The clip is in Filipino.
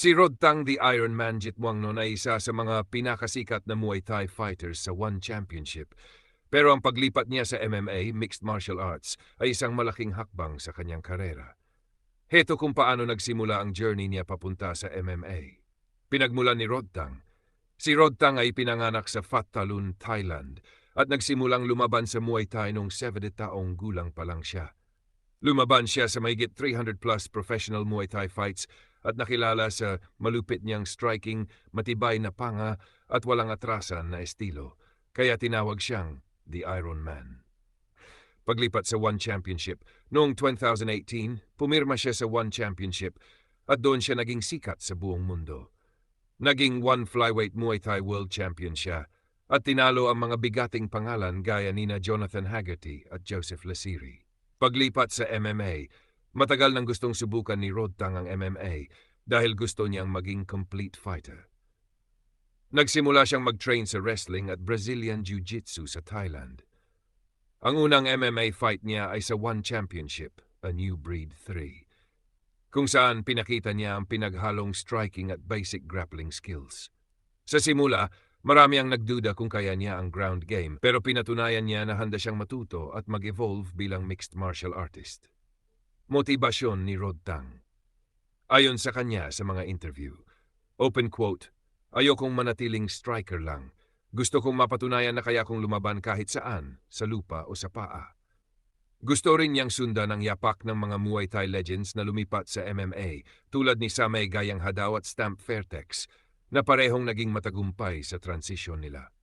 Si Rodtang the Iron Man Jitwangnon ay isa sa mga pinakasikat na Muay Thai fighters sa One Championship. Pero ang paglipat niya sa MMA, Mixed Martial Arts, ay isang malaking hakbang sa kanyang karera. Heto kung paano nagsimula ang journey niya papunta sa MMA. Pinagmulan ni Rodtang. Si Rodtang ay pinanganak sa Phat Talun, Thailand at nagsimulang lumaban sa Muay Thai noong 70 taong gulang pa lang siya. Lumaban siya sa mahigit 300 plus professional Muay Thai fights at nakilala sa malupit niyang striking, matibay na panga at walang atrasan na estilo. Kaya tinawag siyang The Iron Man. Paglipat sa One Championship, noong 2018, pumirma siya sa One Championship at doon siya naging sikat sa buong mundo. Naging One Flyweight Muay Thai World Champion siya at tinalo ang mga bigating pangalan gaya nina Jonathan Haggerty at Joseph Lasiri. Paglipat sa MMA, matagal nang gustong subukan ni Rodtang ang MMA dahil gusto niyang maging complete fighter. Nagsimula siyang mag-train sa wrestling at Brazilian Jiu-Jitsu sa Thailand. Ang unang MMA fight niya ay sa One Championship, A New Breed 3, kung saan pinakita niya ang pinaghalong striking at basic grappling skills. Sa simula, marami ang nagduda kung kaya niya ang ground game pero pinatunayan niya na handa siyang matuto at mag-evolve bilang mixed martial artist. Motibasyon ni Rodtang. Ayon sa kanya sa mga interview, open quote, "Ayokong manatiling striker lang. Gusto kong mapatunayan na kaya kong lumaban kahit saan, sa lupa o sa paa." Gusto rin niyang sundan ang yapak ng mga Muay Thai legends na lumipat sa MMA tulad ni Samay Gayang Hadaw at Stamp Fairtex na parehong naging matagumpay sa transisyon nila.